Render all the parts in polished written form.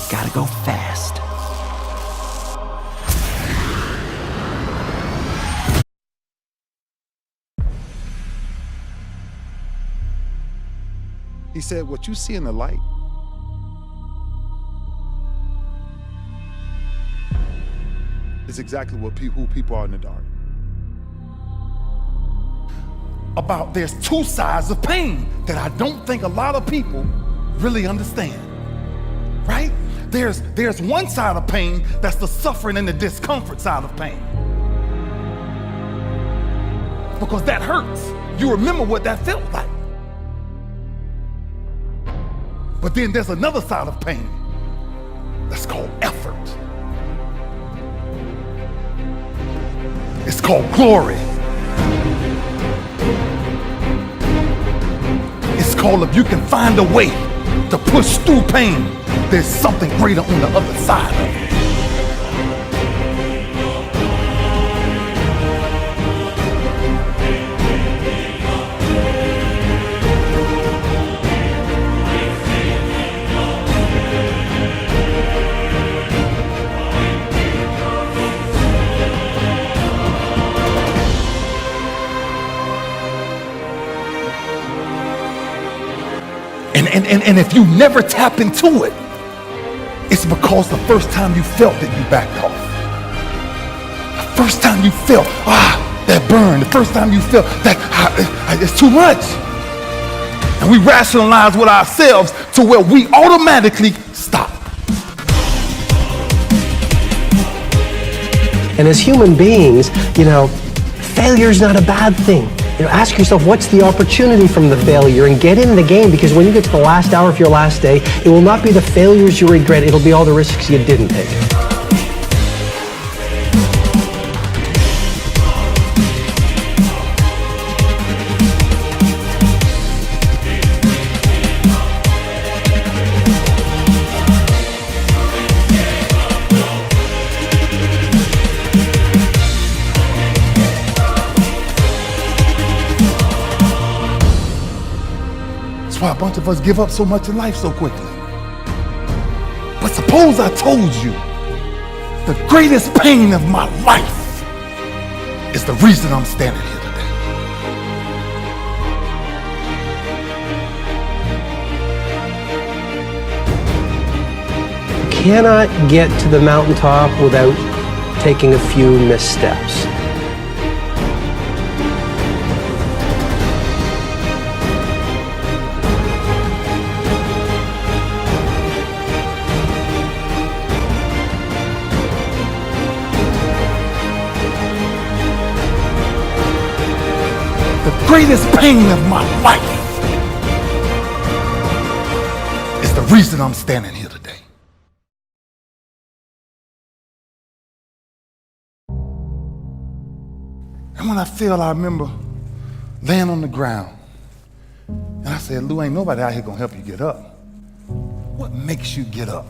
gotta go fast. He said, what you see in the light is exactly who people are in the dark. There's two sides of pain that I don't think a lot of people really understand, right? There's one side of pain that's the suffering and the discomfort side of pain. Because that hurts. You remember what that felt like. But then there's another side of pain that's called effort. It's called glory. It's called, if you can find a way to push through pain, there's something greater on the other side of it. And if you never tap into it, it's because the first time you felt it, you backed off. The first time you felt, that burn, the first time you felt that it's too much. And we rationalize with ourselves to where we automatically stop. And as human beings, failure is not a bad thing. Ask yourself, what's the opportunity from the failure, and get in the game, because when you get to the last hour of your last day, it will not be the failures you regret, it'll be all the risks you didn't take. That's why a bunch of us give up so much in life so quickly. But suppose I told you the greatest pain of my life is the reason I'm standing here today. You cannot get to the mountaintop without taking a few missteps. The greatest pain of my life is the reason I'm standing here today. And when I fell, I remember laying on the ground. And I said, Lou, ain't nobody out here gonna help you get up. What makes you get up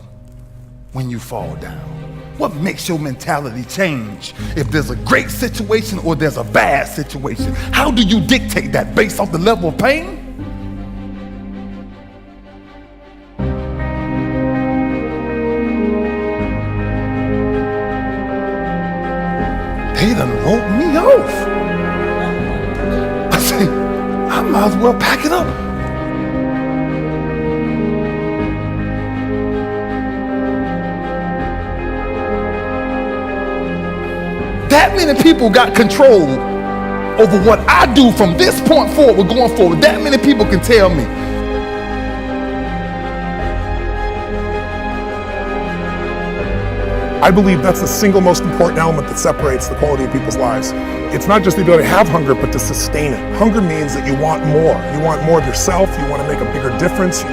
when you fall down? What makes your mentality change if there's a great situation or there's a bad situation? How do you dictate that based off the level of pain? They done wrote me off. I say, I might as well pack it up. That many people got control over what I do from this point forward, going forward. That many people can tell me. I believe that's the single most important element that separates the quality of people's lives. It's not just the ability to have hunger, but to sustain it. Hunger means that you want more. You want more of yourself. You want to make a bigger difference.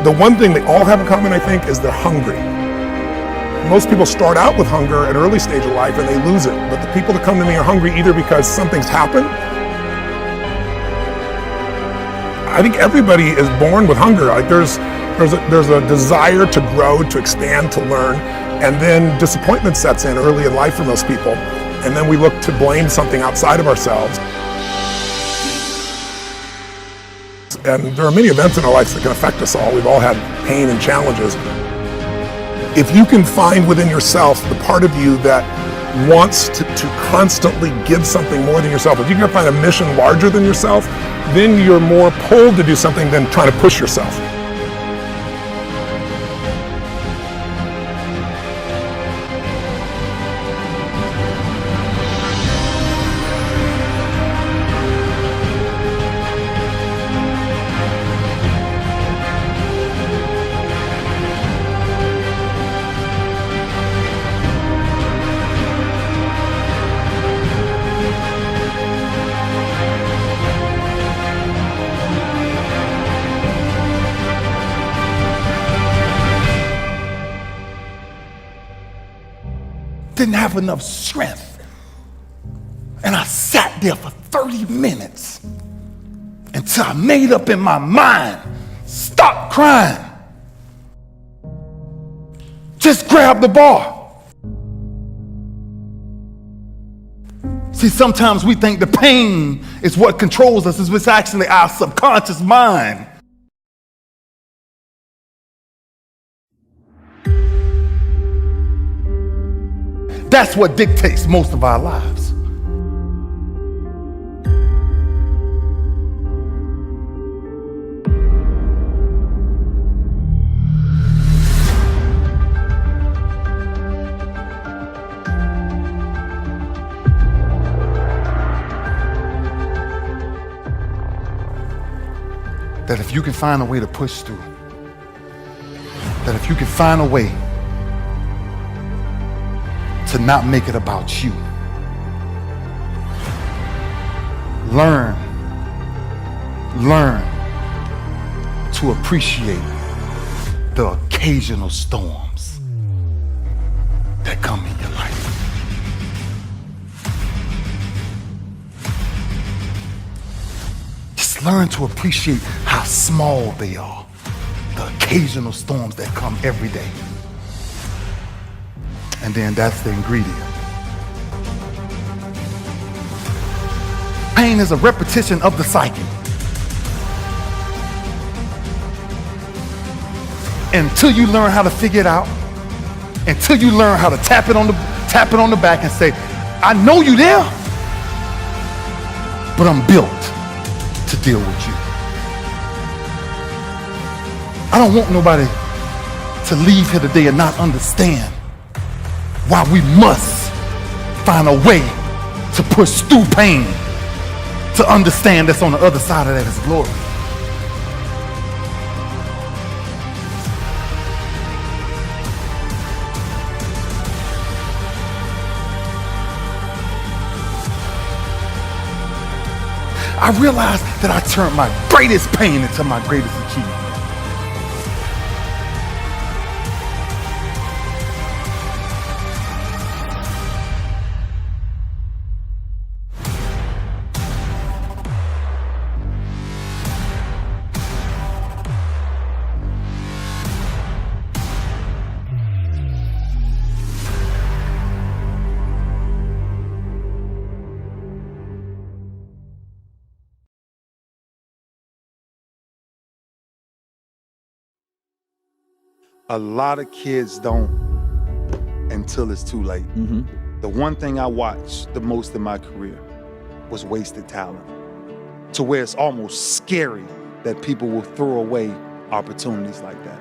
The one thing they all have in common, I think, is they're hungry. Most people start out with hunger at an early stage of life and they lose it. But the people that come to me are hungry either because something's happened. I think everybody is born with hunger. Like there's a desire to grow, to expand, to learn, and then disappointment sets in early in life for most people. And then we look to blame something outside of ourselves. and there are many events in our lives that can affect us all. We've all had pain and challenges. If you can find within yourself the part of you that wants to constantly give something more than yourself, if you can find a mission larger than yourself, then you're more pulled to do something than trying to push yourself. Didn't have enough strength. And I sat there for 30 minutes until I made up in my mind, stop crying. Just grab the bar. See, sometimes we think the pain is what controls us. It's actually our subconscious mind. That's what dictates most of our lives. That if you can find a way to push through, that if you can find a way to not make it about you. Learn to appreciate the occasional storms that come in your life. Just learn to appreciate how small they are, the occasional storms that come every day. And then that's the ingredient. Pain is a repetition of the cycle. Until you learn how to figure it out, until you learn how to tap it on the back and say, I know you there, but I'm built to deal with you. I don't want nobody to leave here today and not understand why we must find a way to push through pain to understand that's on the other side of that is glory. I realized that I turned my greatest pain into my greatest achievement. A lot of kids don't until it's too late. Mm-hmm. The one thing I watched the most in my career was wasted talent, to where it's almost scary that people will throw away opportunities like that.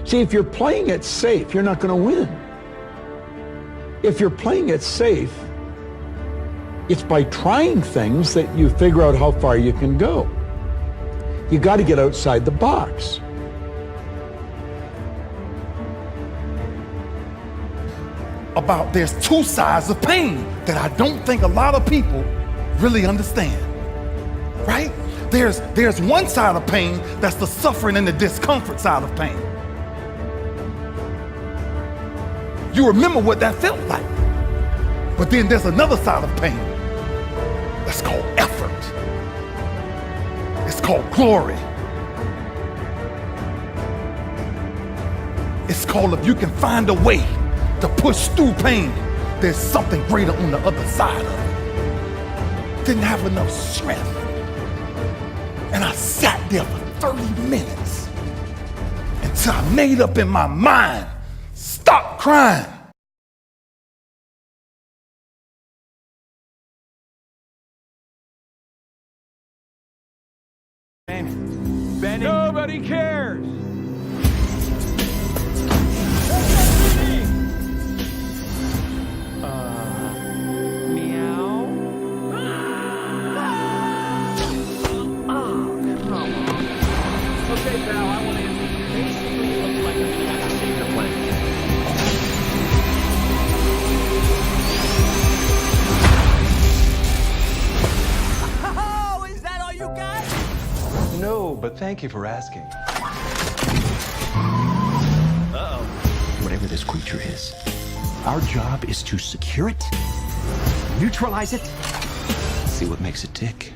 See, if you're playing it safe, you're not going to win. If you're playing it safe, it's by trying things that you figure out how far you can go. You got to get outside the box. There's two sides of pain that I don't think a lot of people really understand, right? There's one side of pain that's the suffering and the discomfort side of pain. You remember what that felt like. But then there's another side of pain that's called effort. It's called glory. It's called, if you can find a way to push through pain, there's something greater on the other side of it. didn't have enough strength. And I sat there for 30 minutes until I made up in my mind, stop crying. Benny. Nobody cares. Meow. Okay, pal, I want to basically look like a cat savior plan. Oh, is that all you got? No, but thank you for asking. Uh-oh. Whatever this creature is, our job is to secure it, neutralize it, see what makes it tick.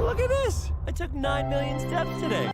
Look at this. I took 9 million steps today.